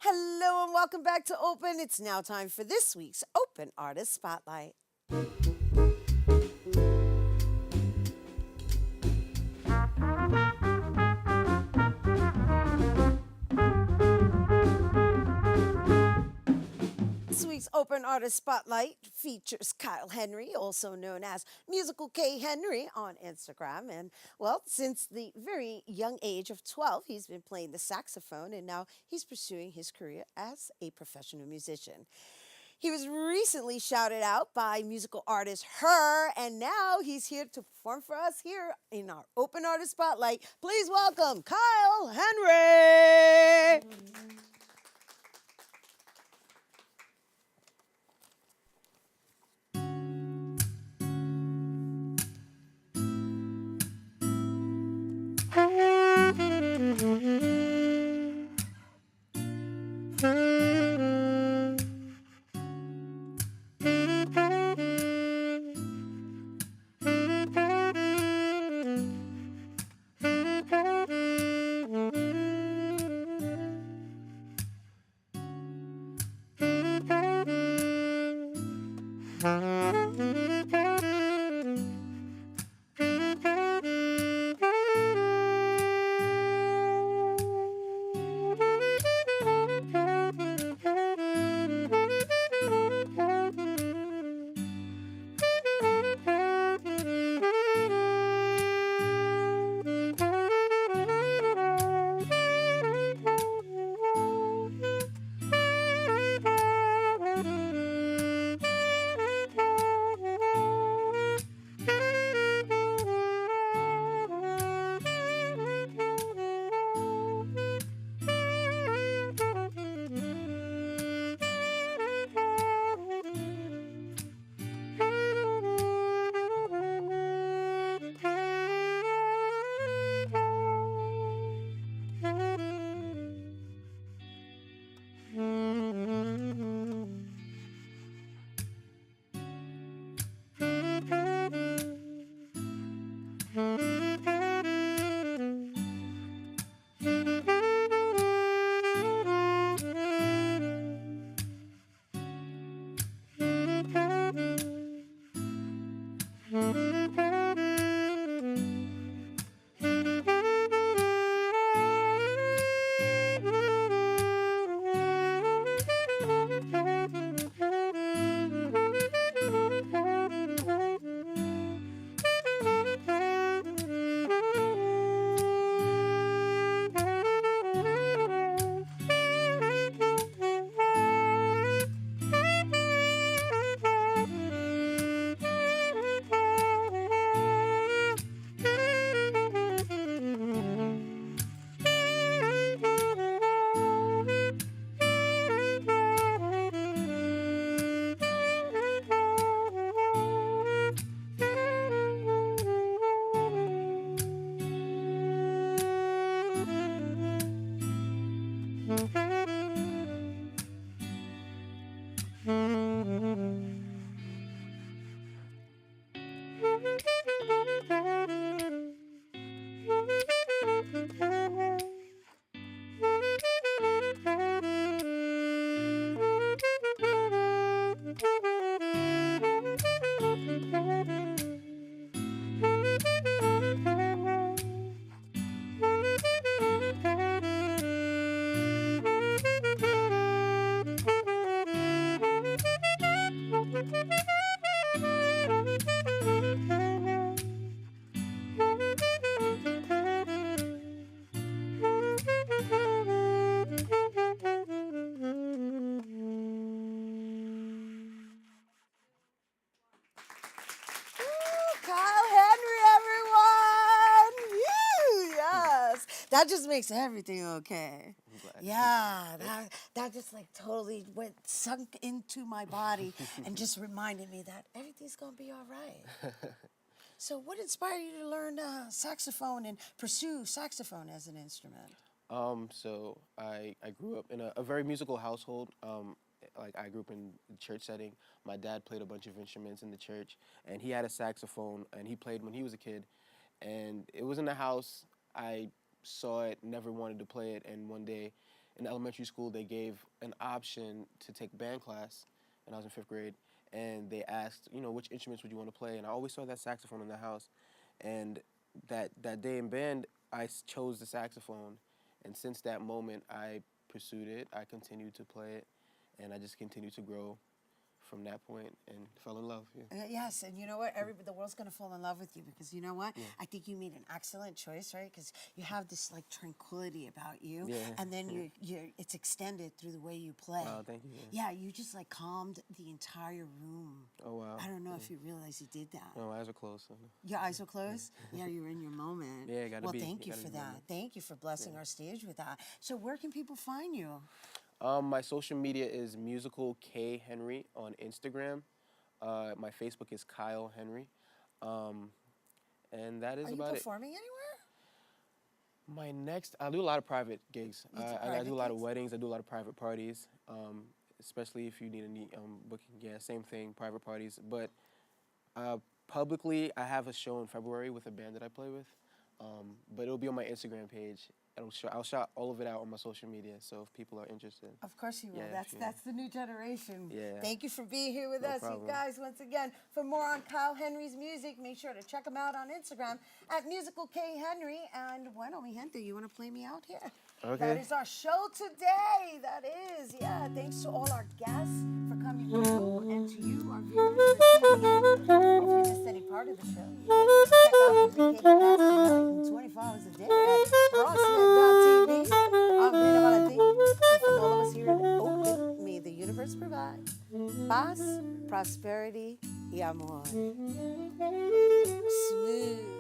Hello and welcome back to Open. It's now time for this week's Open Artist Spotlight. This week's Open Artist Spotlight features Kyle Henry, also known as Musical K Henry on Instagram. And well, since the very young age of 12, he's been playing the saxophone and now he's pursuing his career as a professional musician. He was recently shouted out by musical artist H.E.R, and now he's here to perform for us here in our Open Artist Spotlight. Please welcome Kyle Henry. Kyle Henry, everyone! Yes, that just makes everything okay. I'm glad. Yeah, that just like totally went sunk into my body and just reminded me that everything's gonna be all right. So, what inspired you to learn saxophone and pursue saxophone as an instrument? So I grew up in a very musical household. Like I grew up in the church setting. My dad played a bunch of instruments in the church, and he had a saxophone, and he played when he was a kid. And it was in the house. I saw it, never wanted to play it, and one day in elementary school they gave an option to take band class, and I was in 5th grade, and they asked, which instruments would you want to play, and I always saw that saxophone in the house, and that day in band chose the saxophone, and since that moment I pursued it. I continued to play it, and I just continued to grow from that point and fell in love. Yeah. Yes, and you know what? The world's gonna fall in love with you because you know what? Yeah. I think you made an excellent choice, right? Because you have this like tranquility about you, Yeah. and then it's extended through the way you play. Wow, thank you. Yeah, you just like calmed the entire room. Oh, wow. I don't know if you realize you did that. No, my eyes are closed. So. Your eyes were closed? Yeah, you were in your moment. Yeah, gotta well, be. thank you Gotta for be that. moment. Thank you for blessing our stage with that. So where can people find you? My social media is Musical K Henry on Instagram. My Facebook is Kyle Henry. And that is Are you about it. performing anywhere? I do a lot of private gigs. You do I private do a lot of gigs? weddings. I do a lot of private parties, especially if you need any booking. Yeah, same thing, private parties. But publicly, I have a show in February with a band that I play with. But it'll be on my Instagram page. I'll shout all of it out on my social media. So if people are interested. Of course you will. Yeah, That's the new generation. Yeah. Thank you for being here with No us, problem. you guys. Once again, for more on Kyle Henry's music, make sure to check him out on Instagram at Musical K Henry. And bueno, mi gente, you want to play me out here? Okay. That is our show today. That is, yeah. Thanks to all our guests for coming through, and to you, our viewers, for tuning in. If you missed any part of the show, you can check out the recap past tonight and 24 hours a day at rossnet.tv. I'm Rhina Valentin, and from all of us here at Oakland, may the universe provide paz, prosperity, y amor. Smooth.